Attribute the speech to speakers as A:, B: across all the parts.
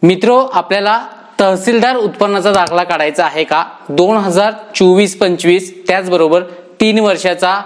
A: मित्रो, आपल्याला तहसीलदार उत्पन्नाचा दाखला काढायचा आहे का 2024-25 त्याचबरोबर 3 वर्षाचा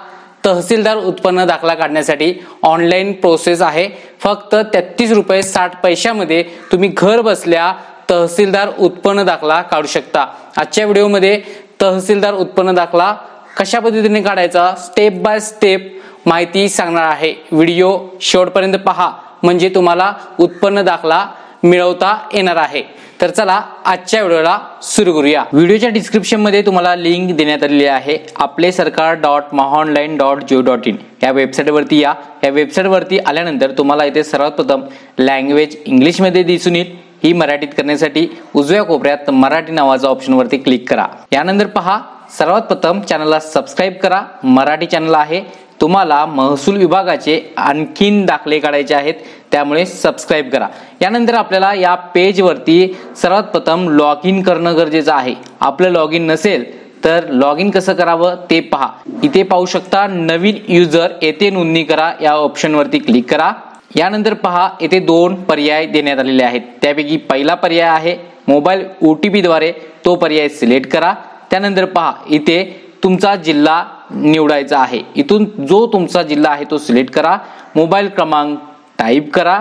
A: तहसीलदार उत्पन्न दाखला काढण्यासाठी ऑनलाईन प्रोसेस आहे। फक्त 33 रुपये 60 पैशामध्ये तुम्ही घर बसल्या तहसीलदार उत्पन्न दाखला काढू शकता। आजच्या व्हिडिओमध्ये तहसीलदार उत्पन्न दाखला कशा पद्धतीने काढायचा स्टेप बाय स्टेप माहिती सांगणार आहे। व्हिडिओ शेवटपर्यंत पहा म्हणजे तुम्हाला उत्पन्न दाखला मिळवता येणार आहे। तर चला आजच्या व्हिडिओला सुरू करूया। व्हिडिओच्या डिस्क्रिप्शन मध्ये तुम्हाला लिंक देण्यात आलेली आहे आपleSarkar.mahaonline.go.in या वेबसाईट वरती या। या वेबसाईट वरती आल्यानंतर तुम्हाला इथे सर्वात प्रथम लँग्वेज इंग्लिश मध्ये दिसून येईल। ही मराठीत करण्यासाठी उजव्या कोपऱ्यात मराठी नावाचा ऑप्शन वरती क्लिक करा। यानंतर पहा सर्वात प्रथम चॅनलला सबस्क्राइब करा। मराठी चॅनल आहे। तुम्हाला महसूल विभागाचे आणखीन दाखले काढायचे आहेत त्यामुळे सबस्क्राइब करा। यानंतर आपल्याला या पेज वरती सर्वात प्रथम लॉग इन करणं गरजेचं आहे। आपलं लॉग इन नसेल तर लॉग इन कसं करावं ते पहा। इथे पाहू शकता नवीन युजर येथे नोंदणी करा या ऑप्शन वरती क्लिक करा। यानंतर पहा येथे 2 पर्याय देण्यात आलेले आहेत। त्यापैकी पहिला पर्याय आहे मोबाईल OTP द्वारे, तो पर्याय सिलेक्ट करा। त्यानंतर पहा इथे तुमचा जिल्हा निवडायचा आहे। इथून जो तुमचा जिल्हा आहे तो सिलेक्ट करा। मोबाईल क्रमांक टाइप करा।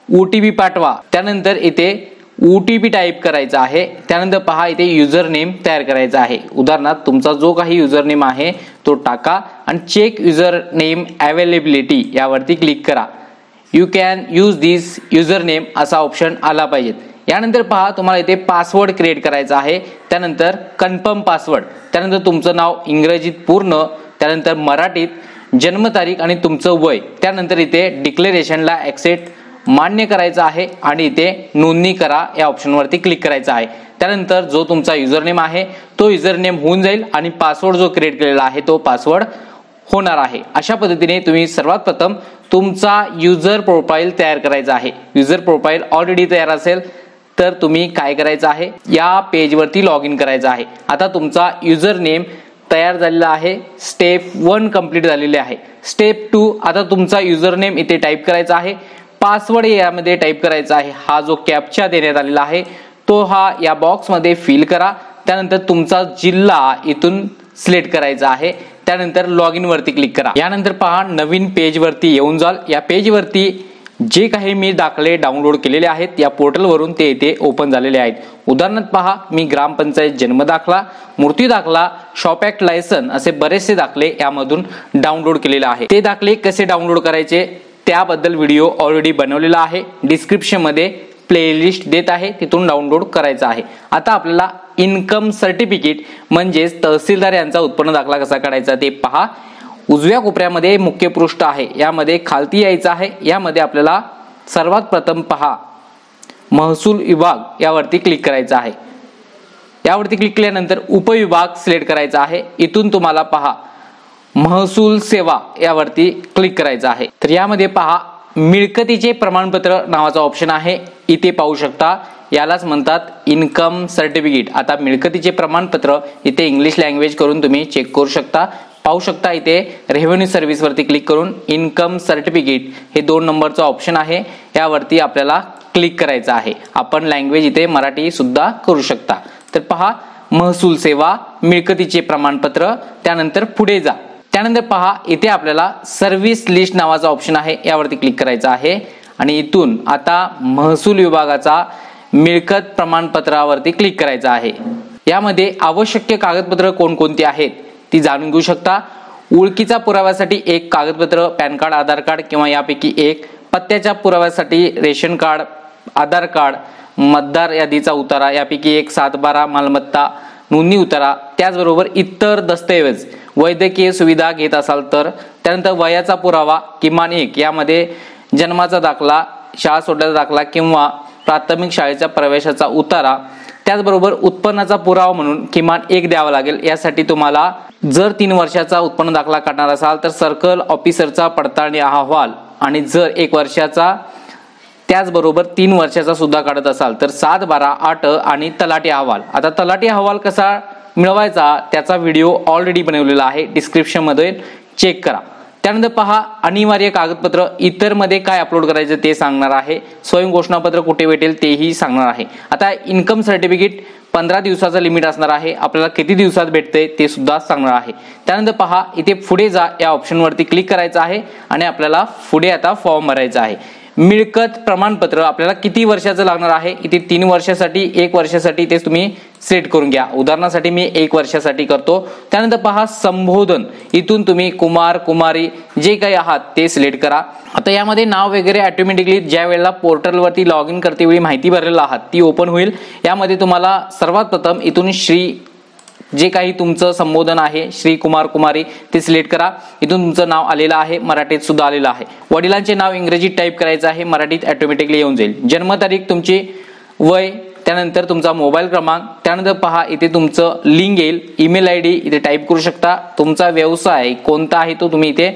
A: OTP पाठवा। त्यानंतर इथे OTP टाइप करायचा आहे। त्यानंतर पहा इथे युजर नेम तयार करायचा आहे। उदाहरणार्थ तुमचा जो काही युजर नेम आहे तो टाका आणि चेक युजर नेम अवेलेबिलिटी यावरती क्लिक करा। You can use this user name असा ऑप्शन आला पाहिजे। यानंतर पहा तुम्हाला इथे पासवर्ड क्रिएट करायचा आहे। त्यानंतर कन्फर्म पासवर्ड, त्यानंतर तुमचं नाव इंग्रजीत पूर्ण, त्यानंतर मराठीत जन्मतारीख आणि तुमचं वय, त्यानंतर इथे डिक्लेरेशनला ॲक्सेप्ट मान्य करायचं आहे आणि इथे नोंदणी करा या ऑप्शन वरती क्लिक करायचं आहे। त्यानंतर जो तुमचा युजर नेम आहे तो युजर नेम होऊन जाईल आणि पासवर्ड जो क्रिएट केलेला आहे तो पासवर्ड होणार आहे। अशा पद्धतीने तुम्ही सर्वात प्रथम तुमचा युजर प्रोफाईल तयार करायचा आहे। युजर प्रोफाईल ऑलरेडी तयार असेल तर तुम्ही काय करायचं आहे या पेज वरती लॉग इन करायचं आहे। आता तुमचा युजर नेम तयार झालेला आहे। स्टेप 1 कंप्लीट झालेले आहे। स्टेप 2 आता तुमचा युजर नेम इथे टाइप करायचा आहे। पासवर्ड यामध्ये टाइप करायचा आहे। हा जो कॅप्चा देण्यात आलेला आहे तो हा या बॉक्स मध्ये फिल करा। त्यानंतर तुमचा जिल्हा इथून सिलेक्ट करायचा आहे। त्यानंतर लॉग इन वरती क्लिक करा। यानंतर पहा नवीन पेज वरती येऊन जाल। या पेज वरती जे काही मी दाखले डाउनलोड केलेले आहेत या पोर्टल वरून ते इथे ओपन झालेले आहेत। उदाहरणार्थ पहा मी ग्रामपंचायत जन्म दाखला, मूर्ती दाखला, शॉप ऍक्ट लायसन असे बरेचसे दाखले यामधून डाउनलोड केलेले आहे। ते दाखले कसे डाउनलोड करायचे त्याबद्दल व्हिडिओ ऑलरेडी बनवलेला आहे। डिस्क्रिप्शन मध्ये प्लेलिस्ट देत आहे, तिथून डाउनलोड करायचा आहे। आता आपल्याला इन्कम सर्टिफिकेट म्हणजेच तहसीलदार यांचा उत्पन्न दाखला कसा काढायचा ते पहा। उजव्या कोपऱ्यामध्ये मुख्य पृष्ठ आहे, यामध्ये खालती यायचं आहे। यामध्ये आपल्याला सर्वात प्रथम पहा महसूल विभाग यावरती क्लिक करायचं आहे। यावरती क्लिक केल्यानंतर उपविभाग सिलेक्ट करायचा आहे। इथून तुम्हाला पहा महसूल सेवा यावरती क्लिक करायचं आहे। तर यामध्ये पहा मिळकतीचे प्रमाणपत्र नावाचा ऑप्शन आहे। इथे पाहू शकता यालाच म्हणतात इन्कम सर्टिफिकेट। आता मिळकतीचे प्रमाणपत्र इथे इंग्लिश लँग्वेज करून तुम्ही चेक करू शकता। पाहू शकता इथे रेव्हेन्यू सर्व्हिस वरती क्लिक करून इन्कम सर्टिफिकेट हे 2 नंबरचा ऑप्शन आहे, यावरती आपल्याला क्लिक करायचं आहे। आपण लँग्वेज इथे मराठी सुद्धा करू शकता। तर पहा महसूल सेवा, मिळकतीचे प्रमाणपत्र, त्यानंतर पुढे जा। त्यानंतर पहा इथे आपल्याला सर्व्हिस लिस्ट नावाचा ऑप्शन आहे, यावरती क्लिक करायचं आहे आणि इथून आता महसूल विभागाचा मिळकत प्रमाणपत्रावरती क्लिक करायचं आहे। यामध्ये आवश्यक कागदपत्र कोणकोणती आहेत ती जाणून घेऊ शकता। ओळखीचा पुराव्यासाठी एक कागदपत्र पॅन कार्ड, आधार कार्ड किंवा यापैकी एक, पत्त्याच्या पुराव्यासाठी रेशन कार्ड, आधार कार्ड, मतदार यादीचा उतारा यापैकी एक, 7/12 मालमत्ता नोंदणी उतारा, त्याचबरोबर इतर दस्तऐवज, वैद्यकीय सुविधा घेत असाल तर, त्यानंतर वयाचा पुरावा किमान एक, यामध्ये जन्माचा दाखला, शाळा सोडल्याचा दाखला किंवा प्राथमिक शाळेच्या प्रवेशाचा उतारा, त्याचबरोबर उत्पन्नाचा पुरावा म्हणून किमान एक द्यावा लागेल। यासाठी तुम्हाला जर 3 वर्षाचा उत्पन्न दाखला काढणार असाल तर सर्कल ऑफिसरचा पडताळणी अहवाल, आणि जर 1 वर्षाचा त्याचबरोबर 3 वर्षाचा सुद्धा काढत असाल तर 7/12/8 आणि तलाठी अहवाल। आता तलाठी अहवाल कसा मिळवायचा त्याचा व्हिडिओ ऑलरेडी बनवलेला आहे, डिस्क्रिप्शन मध्ये चेक करा। त्यानंतर पहा अनिवार्य कागदपत्र इतर मध्ये काय अपलोड करायचं ते सांगणार आहे. स्वयं घोषणापत्र कुठे भेटेल तेही सांगणार आहे. आता इन्कम सर्टिफिकेट 15 दिवसाचा लिमिट असणार आहे. आपल्याला किती दिवसात भेटते ते सुद्धा सांगणार आहे. त्यानंतर पहा इथे पुढे जा या ऑप्शनवरती क्लिक करायचं आहे आणि आपल्याला पुढे आता फॉर्म भरायचा आहे. मिळकत प्रमाणपत्र आपल्याला किती वर्षाचं लागणार आहे. इथे 3 वर्षासाठी 1 वर्षासाठी ते तुम्ही सेट करून घ्या. उदाहरणासाठी मी 1 वर्षासाठी करतो. त्यानंतर पहा संबोधन, इथून तुम्ही कुमार कुमारी जे काही आहात ते सिलेक्ट करा. आता यामध्ये नाव वगैरे ऑटोमॅटिकली ज्या वेळेला पोर्टलवरती लॉग इन करते वेळी माहिती भरलेला आहात ती ओपन होईल. यामध्ये तुम्हाला सर्वात प्रथम इथून श्री जे काही तुमचं संबोधन आहे श्री कुमार कुमारी ते सिलेक्ट करा. इथून तुमचं नाव आलेलं आहे, मराठीत सुद्धा आलेलं आहे. वडिलांचे नाव इंग्रजीत टाईप करायचं आहे, मराठीत ऑटोमॅटिकली येऊन जाईल. जन्मतारीख, तुमची वय, त्यानंतर तुमचा मोबाईल क्रमांक, त्यानंतर पहा इथे तुमचं लिंक येईल, ईमेल आयडी इथे टाईप करू शकता. तुमचा व्यवसाय कोणता आहे तो तुम्ही इथे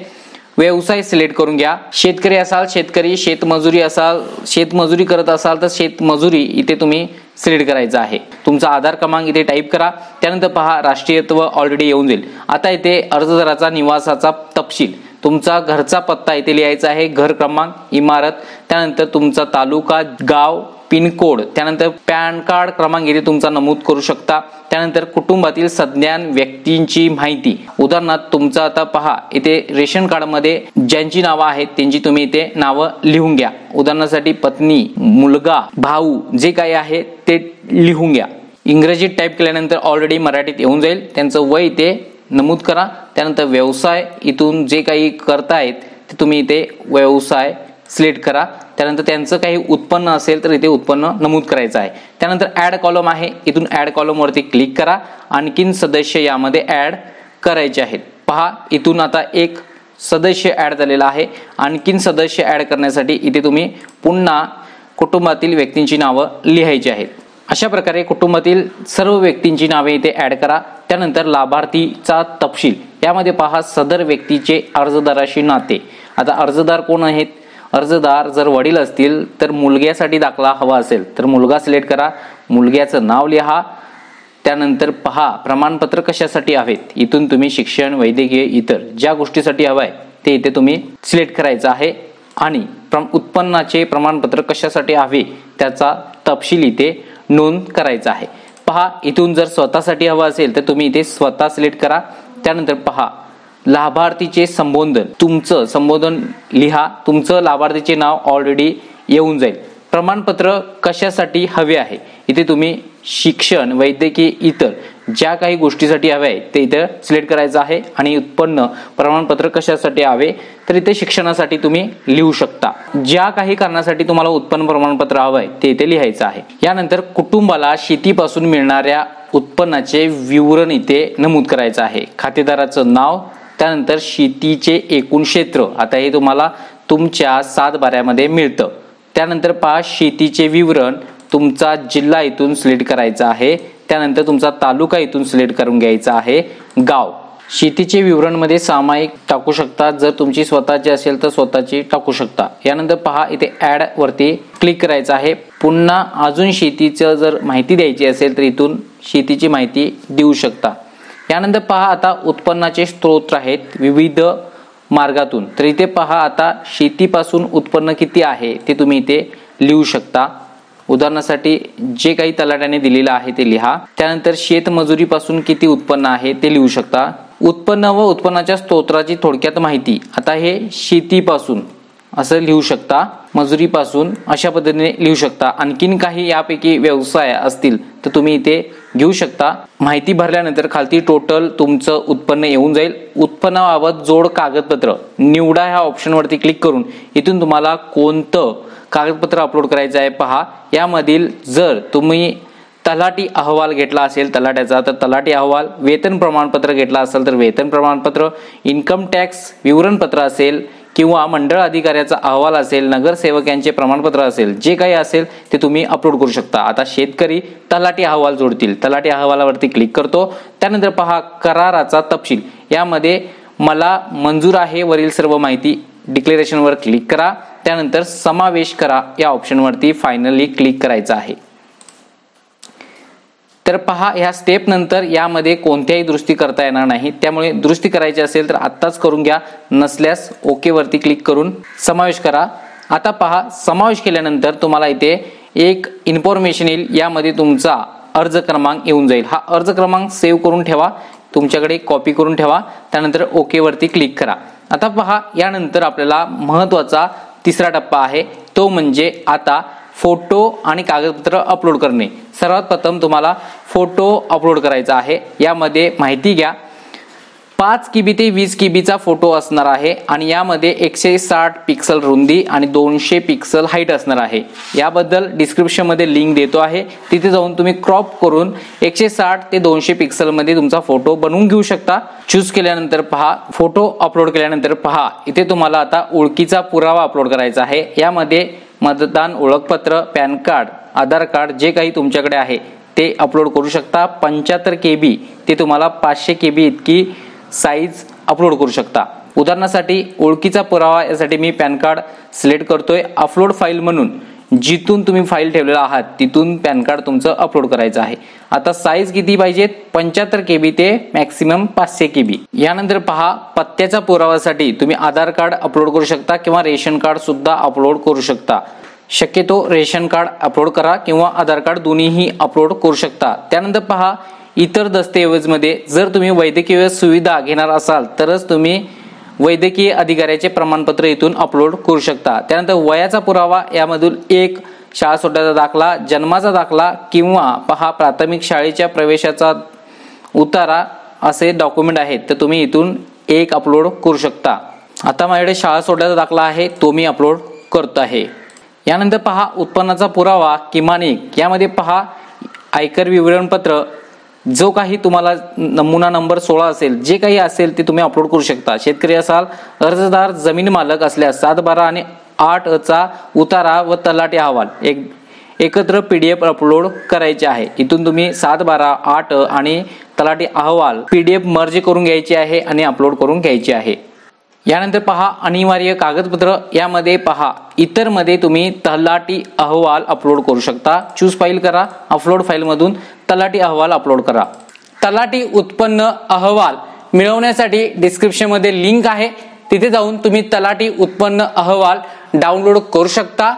A: व्यवसाय सिलेक्ट करून घ्या. शेतकरी असाल शेतकरी, शेतमजुरी असाल शेतमजुरी करत असाल तर शेतमजुरी इथे तुम्ही सिलेक्ट करायचं आहे. तुमचा आधार क्रमांक इथे टाईप करा. त्यानंतर पहा राष्ट्रीयत्व ऑलरेडी येऊन जाईल. आता इथे अर्जदाराचा निवासाचा तपशील, तुमचा घरचा पत्ता इथे लिहायचा आहे, घर क्रमांक, इमारत, त्यानंतर तुमचा तालुका, गाव, पिनकोड, त्यानंतर पॅन कार्ड क्रमांक इथे तुमचा नमूद करू शकता. त्यानंतर कुटुंबातील सज्ञान व्यक्तींची माहिती, उदाहरणार्थ तुमचं आता पहा इथे रेशन कार्ड मध्ये ज्यांची नावं आहेत त्यांची तुम्ही इथे नावं लिहून घ्या. उदाहरणासाठी पत्नी, मुलगा, भाऊ जे काही आहे ते लिहून घ्या. इंग्रजीत टाईप केल्यानंतर ऑलरेडी मराठीत येऊन जाईल. त्यांचं वय इथे नमूद करा. त्यानंतर व्यवसाय, इथून जे काही करतायत ते तुम्ही इथे व्यवसाय सिलेक्ट करा. त्यानंतर त्यांचं काही उत्पन्न असेल तर इथे उत्पन्न नमूद करायचं आहे. त्यानंतर ऍड कॉलम आहे, इथून ऍड कॉलम वरती क्लिक करा. आणखीन सदस्य यामध्ये ऍड करायचे आहेत. पहा इथून आता एक सदस्य ऍड झालेला आहे. आणखीन सदस्य ऍड करण्यासाठी इथे तुम्ही पुन्हा कुटुंबातील व्यक्तींची नावं लिहायची आहेत. अशा प्रकारे कुटुंबातील सर्व व्यक्तींची नावे इथे ऍड करा. त्यानंतर लाभार्थीचा तपशील, यामध्ये पहा सदर व्यक्तीचे अर्जदाराशी नाते. आता अर्जदार कोण आहेत, अर्जदार जर वडील असतील तर मुलग्यासाठी दाखला हवा असेल तर मुलगा सिलेक्ट करा, मुलग्याचं नाव लिहा. त्यानंतर पहा प्रमाणपत्र कशासाठी हवेत, इथून तुम्ही शिक्षण, वैद्यकीय, इतर ज्या गोष्टीसाठी हवाय ते इथे तुम्ही सिलेक्ट करायचं आहे. आणि उत्पन्नाचे प्रमाणपत्र कशासाठी हवे त्याचा तपशील इथे नोंद करायचा आहे. पहा इथून जर स्वतःसाठी हवं असेल तर तुम्ही इथे स्वतः सिलेक्ट करा. त्यानंतर पहा लाभार्थीचे संबोधन, तुमचं संबोधन लिहा. तुमचं लाभार्थीचे नाव ऑलरेडी येऊन जाईल. प्रमाणपत्र कशासाठी हवे आहे, इथे तुम्ही शिक्षण, वैद्यकीय, इतर ज्या काही गोष्टीसाठी हवे आहे ते इथे सिलेक्ट करायचं आहे. आणि उत्पन्न प्रमाणपत्र कशासाठी हवे तर इथे शिक्षणासाठी तुम्ही लिहू शकता. ज्या काही कारणासाठी तुम्हाला उत्पन्न प्रमाणपत्र हवंय ते इथे लिहायचं आहे. यानंतर कुटुंबाला शेतीपासून मिळणाऱ्या उत्पन्नाचे विवरण इथे नमूद करायचं आहे. खातेदाराचं नाव, त्यानंतर शेतीचे एकूण क्षेत्र, आता हे तुम्हाला तुमच्या 7 बाऱ्यामध्ये मिळतं. त्यानंतर पहा शेतीचे विवरण, तुमचा जिल्हा इथून सिलेक्ट करायचा आहे. त्यानंतर तुमचा तालुका इथून सिलेक्ट करून घ्यायचा आहे. गाव, शेतीचे विवरण मध्ये सामायिक टाकू शकता, जर तुमची स्वतःची असेल तर स्वतःची टाकू शकता. यानंतर पहा इथे ऍड वरती क्लिक करायचं आहे. पुन्हा अजून शेतीचं जर माहिती द्यायची असेल तर इथून शेतीची माहिती देऊ शकता. यानंतर पहा आता उत्पन्नाचे स्त्रोत आहेत विविध मार्गातून, तर इथे पहा आता शेतीपासून उत्पन्न किती आहे ते तुम्ही इथे लिहू शकता. उदाहरणासाठी जे काही तलाट्याने दिलेलं आहे ते लिहा. त्यानंतर शेतमजुरीपासून किती उत्पन्न आहे ते लिहू शकता. उत्पन्न व उत्पन्नाच्या स्तोत्राची थोडक्यात माहिती, आता हे शेतीपासून असं लिहू शकता, मजुरीपासून अशा पद्धतीने लिहू शकता. आणखीन काही यापैकी व्यवसाय असतील तर तुम्ही इथे घेऊ शकता. माहिती भरल्यानंतर खालती टोटल तुमचं उत्पन्न येऊन जाईल. उत्पन्नाबाबत जोड कागदपत्र निवडा ह्या ऑप्शन वरती क्लिक करून इथून तुम्हाला कोणतं कागदपत्र अपलोड करायचं आहे पहा. यामधील जर तुम्ही तलाठी अहवाल घेतला असेल तलाट्याचा तर तलाठी अहवाल, वेतन प्रमाणपत्र घेतला असेल तर वेतन प्रमाणपत्र, इन्कम टॅक्स विवरणपत्र असेल किंवा मंडळ अधिकाऱ्याचा अहवाल असेल, नगरसेवक यांचे प्रमाणपत्र असेल, जे काही असेल ते तुम्ही अपलोड करू शकता. आता शेतकरी तलाठी अहवाल जोडतील, तलाठी अहवालावरती क्लिक करतो. त्यानंतर पहा कराराचा तपशील, यामध्ये मला मंजूर आहे वरील सर्व माहिती डिक्लेरेशनवर क्लिक करा. त्यानंतर समावेश करा या ऑप्शनवरती फायनली क्लिक करायचं आहे. तर पहा, ह्या स्टेप नंतर यामध्ये कोणत्याही दुरुस्ती करता येणार नाही, त्यामुळे दुरुस्ती करायची असेल तर आत्ताच करून घ्या, नसल्यास ओके वरती क्लिक करून समावेश करा. आता पहा, समावेश केल्यानंतर तुम्हाला इथे एक इन्फॉर्मेशन येईल, यामध्ये तुमचा अर्ज क्रमांक येऊन जाईल. हा अर्ज क्रमांक सेव्ह करून ठेवा, तुमच्याकडे कॉपी करून ठेवा, त्यानंतर ओके वरती क्लिक करा. आता पहा, यानंतर आपल्याला महत्त्वाचा तिसरा टप्पा आहे, तो म्हणजे आता फोटो आणि कागदपत्र अपलोड करणे. सर्वात प्रथम तुम्हाला फोटो अपलोड करायचा आहे. यामध्ये माहिती घ्या, 5 KB ते 20 KBचा फोटो असणार आहे आणि यामध्ये 160 पिक्सल रुंदी आणि 200 पिक्सल हाईट असणार आहे. याबद्दल डिस्क्रिप्शनमध्ये लिंक देतो आहे, तिथे जाऊन तुम्ही क्रॉप करून 160 ते 200 पिक्सलमध्ये तुमचा फोटो बनवून घेऊ शकता. चूज केल्यानंतर पहा, फोटो अपलोड केल्यानंतर पहा, इथे तुम्हाला आता ओळखीचा पुरावा अपलोड करायचा आहे. यामध्ये मतदान ओळखपत्र, पॅन कार्ड, आधार कार्ड जे काही तुमच्याकडे आहे ते अपलोड करू शकता. 75 KB ते तुम्हाला 500 KB इतकी साईज अपलोड करू शकता. उदाहरणासाठी ओळखीचा पुरावा यासाठी मी पॅन कार्ड सिलेक्ट करतोय. अपलोड फाईल म्हणून जिथून तुम्ही फाईल ठेवलेला आहात तिथून पॅन कार्ड तुमचं अपलोड करायचं आहे. आता साईज किती पाहिजेत? 75 KB ते मॅक्सिमम 500 KB. यानंतर पहा, पत्त्याच्या पुराव्यासाठी तुम्ही आधार कार्ड अपलोड करू शकता किंवा रेशन कार्ड सुद्धा अपलोड करू शकता. शक्यतो रेशन कार्ड अपलोड करा किंवा आधार कार्ड दोन्हीही अपलोड करू शकता. त्यानंतर पहा, इतर दस्तऐवजमध्ये जर तुम्ही वैद्यकीय सुविधा घेणार असाल तरच तुम्ही वैद्यकीय अधिकाऱ्याचे प्रमाणपत्र इथून अपलोड करू शकता. त्यानंतर वयाचा पुरावा, यामधून एक शाळा सोडल्याचा दाखला, जन्माचा दाखला किंवा पहा प्राथमिक शाळेच्या प्रवेशाचा उतारा असे डॉक्युमेंट आहेत, तर तुम्ही इथून एक अपलोड करू शकता. आता माझ्याकडे शाळा सोडल्याचा दाखला आहे, तो मी अपलोड करत आहे. यानंतर पहा, उत्पन्नाचा पुरावा किमान एक. यामध्ये पहा, आयकर विवरणपत्र, जो काही तुम्हाला नमुना नंबर 16 असेल, जे काही असेल ते तुम्ही अपलोड करू शकता. शेतकरी असाल, अर्जदार जमीन मालक असल्यास 7/12 आणि 8चा उतारा व तलाठी अहवाल एकत्र PDF अपलोड करायचे आहे. इथून तुम्ही 7/12, 8 आणि तलाठी अहवाल PDF मर्ज करून घ्यायचे आहे आणि अपलोड करून घ्यायचे आहे. यानंतर पहा, अनिवार्य कागदपत्र. यामध्ये पहा, इतर मध्ये तुम्ही तलाठी अहवाल अपलोड करू शकता. चूज फाईल करा, अपलोड फाईल मधून तलाठी अहवाल अपलोड करा. तलाठी उत्पन्न अहवाल मिळवण्यासाठी डिस्क्रिप्शन मध्ये लिंक आहे, तिथे जाऊन तुम्ही तलाठी उत्पन्न अहवाल डाउनलोड करू शकता.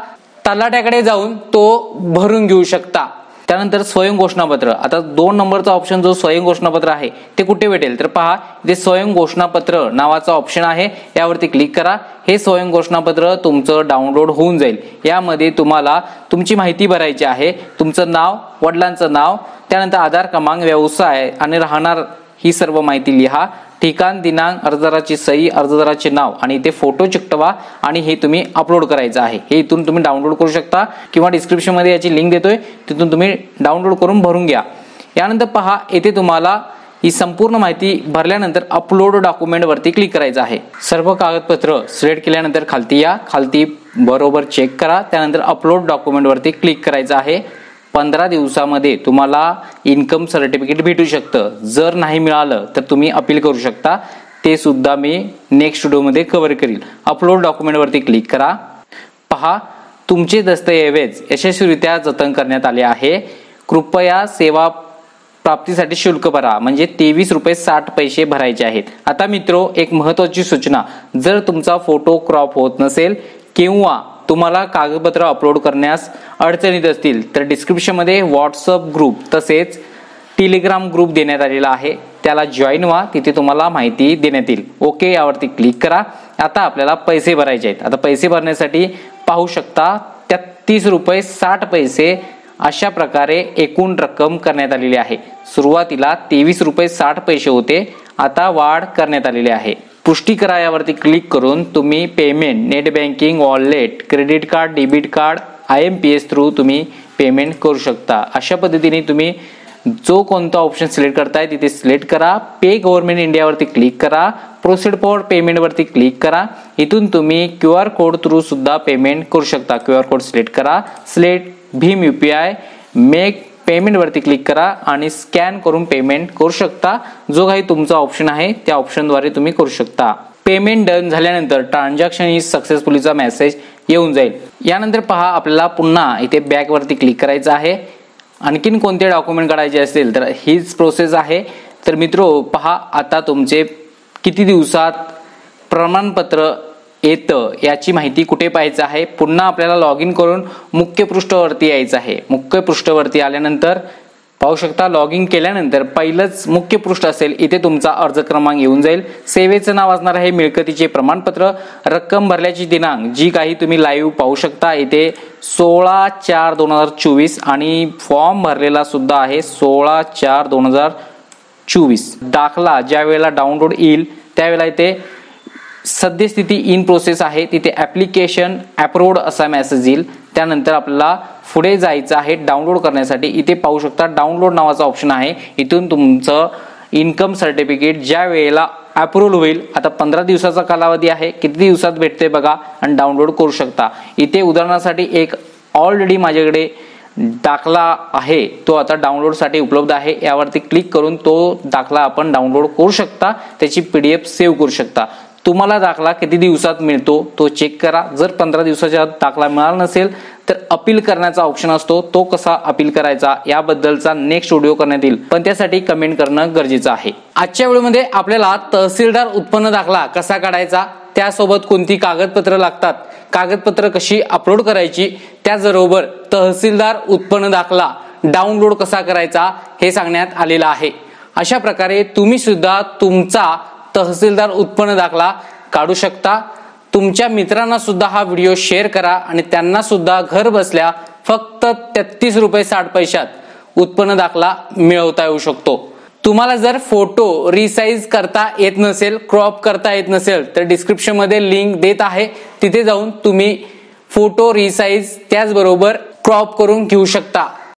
A: तलाट्याकडे जाऊन तो भरून घेऊ शकता. त्यानंतर स्वयं घोषणापत्र. आता 2 नंबरचा ऑप्शन जो स्वयं घोषणापत्र आहे ते कुठे भेटेल? तर पहा, इथे स्वयं घोषणापत्र नावाचा ऑप्शन आहे, यावरती क्लिक करा. हे स्वयं घोषणापत्र तुमचं डाउनलोड होऊन जाईल. यामध्ये तुम्हाला तुमची माहिती भरायची आहे, तुमचं नाव, वडिलांचं नाव, त्यानंतर आधार क्रमांक, व्यवसाय आणि राहणार ही सर्व माहिती लिहा. ठिकाण, दिनांक, अर्जदाराची सही, अर्जदाराचे नाव आणि इथे फोटो चिकटवा आणि हे तुम्ही अपलोड करायचं आहे. हे इथून तुम्ही डाउनलोड करू शकता किंवा डिस्क्रिप्शन मध्ये याची लिंक देतोय, तिथून तुम्ही डाउनलोड करून भरून घ्या. यानंतर पहा, येथे तुम्हाला ही संपूर्ण माहिती भरल्यानंतर अपलोड डॉक्युमेंट वरती क्लिक करायचं आहे. सर्व कागदपत्र सिलेक्ट केल्यानंतर खालती या, खालती बरोबर चेक करा, त्यानंतर अपलोड डॉक्युमेंट वरती क्लिक करायचं आहे. 15 दिवसामध्ये तुम्हाला इन्कम सर्टिफिकेट भेटू शकतं. जर नाही मिळालं तर तुम्ही अपील करू शकता, ते सुद्धा मी नेक्स्ट व्हिडिओमध्ये कव्हर करील. अपलोड डॉक्युमेंट वरती क्लिक करा. पहा, तुमचे दस्तऐवज यशस्वीरित्या जतन करण्यात आले आहे. कृपया सेवा प्राप्तीसाठी शुल्क भरा, म्हणजे 23 रुपये 60 पैसे भरायचे आहेत. आता मित्रो, एक महत्वाची सूचना, जर तुमचा फोटो क्रॉप होत नसेल किंवा तुम्हाला कागदपत्र अपलोड करण्यास अडचणीत असतील तर डिस्क्रिप्शन मध्ये व्हॉट्सअप ग्रुप तसेच टेलिग्राम ग्रुप देण्यात आलेला आहे, त्याला जॉईन व्हा, तिथे तुम्हाला माहिती देण्यात येईल. ओके, यावरती क्लिक करा. आता आपल्याला पैसे भरायचे आहेत. आता पैसे भरण्यासाठी पाहू शकता 33 रुपये 60 पैसे अशा प्रकारे एकूण रक्कम करण्यात आलेली आहे. सुरुवातीला 23 रुपये 60 पैसे होते, आता वाढ करण्यात आलेली आहे. पुष्टी करा यावरती क्लिक करून तुम्ही payment, net banking, wallet, credit card, debit card, IMPS through तुम्ही पेमेंट करू शकता. अशा पद्धतीने तुम्ही जो कोणता ऑप्शन सिलेक्ट करताय तिथे सिलेक्ट करा. पे गव्हर्नमेंट इंडियावरती क्लिक करा. प्रोसीड फॉर पेमेंट वरती क्लिक करा. इथून तुम्ही QR कोड थ्रू सुद्धा पेमेंट करू शकता. QR कोड सिलेक्ट करा. Select Bhim UPI, make payment वरती क्लिक करा आणि स्कॅन करून पेमेंट करू शकता. जो काही तुमचा ऑप्शन आहे त्या ऑप्शनद्वारे तुम्ही करू शकता. पेमेंट डन झाल्यानंतर ट्रान्झॅक्शन इज सक्सेसफुलीचा मेसेज येऊन जाईल. यानंतर पहा, आपल्याला पुन्हा इथे बॅक वरती क्लिक करायचं आहे. आणखीन कोणते डॉक्युमेंट काढायचे असतील तर हीच प्रोसेस आहे. तर मित्रो पहा, आता तुमचे किती दिवसात प्रमाणपत्र येतं याची माहिती कुठे पाहायचं आहे. पुन्हा आपल्याला लॉग इन करून मुख्य पृष्ठावरती यायचं आहे. मुख्य पृष्ठावरती आल्यानंतर पाहू शकता, लॉग इन केल्यानंतर पहिलंच मुख्य पृष्ठ असेल, इथे तुमचा अर्ज क्रमांक येऊन जाईल. सेवेचं नाव असणार आहे मिळकतीचे प्रमाणपत्र, रक्कम भरल्याची दिनांक जी काही तुम्ही लाईव्ह पाहू शकता इथे 16/4/2024 आणि फॉर्म भरलेला सुद्धा आहे 16/4/2024. दाखला ज्या वेळेला डाउनलोड येईल त्यावेळेला इथे सद्यस्थिती इन प्रोसेस आहे, तिथे ऍप्लिकेशन अप्रूव्ड असा मेसेज येईल. त्यानंतर आपल्याला पुढे जायचं आहे डाउनलोड करण्यासाठी. इथे पाहू शकता डाउनलोड नावाचा ऑप्शन आहे. इथून तुमचं इन्कम सर्टिफिकेट ज्या वेळेला अप्रूव्ह होईल, आता 15 दिवसाचा कालावधी आहे, किती दिवसात भेटते बघा आणि डाउनलोड करू शकता. इथे उदाहरणासाठी एक ऑलरेडी माझ्याकडे दाखला आहे, तो आता डाउनलोडसाठी उपलब्ध आहे. यावरती क्लिक करून तो दाखला आपण डाउनलोड करू शकता, त्याची PDF सेव्ह करू शकता. तुम्हाला दाखला किती दिवसात मिळतो तो चेक करा. जर 15 दिवसाच्या आत दाखला मिळाला नसेल तर अपील करण्याचा ऑप्शन असतो, तो कसा अपील करायचा याबद्दलचा नेक्स्ट व्हिडिओ करण्यात येईल, पण त्यासाठी कमेंट करणं गरजेचं आहे. आजच्या व्हिडिओमध्ये आपल्याला तहसीलदार उत्पन्न दाखला कसा काढायचा, त्यासोबत कोणती कागदपत्र लागतात, कागदपत्र कशी अपलोड करायची, त्याचबरोबर तहसीलदार उत्पन्न दाखला डाउनलोड कसा करायचा हे सांगण्यात आलेलं आहे. अशा प्रकारे तुम्ही सुद्धा तुमचा तहसीलदार उत्पन्न दाखला काढू शकता. तुमच्या मित्रांना सुद्धा हा व्हिडिओ शेअर करा आणि त्यांना सुद्धा घर बसल्या फक्त 33 रुपये 60 पैशात उत्पन्न दाखला मिळवता येऊ शकतो. तुम्हाला जर फोटो रिसाइज करता येत नसेल, क्रॉप करता येत नसेल तर डिस्क्रिप्शन मध्ये लिंक देत आहे, तिथे जाऊन तुम्ही फोटो रिसाइज त्याचबरोबर क्रॉप करून घेऊ शकता.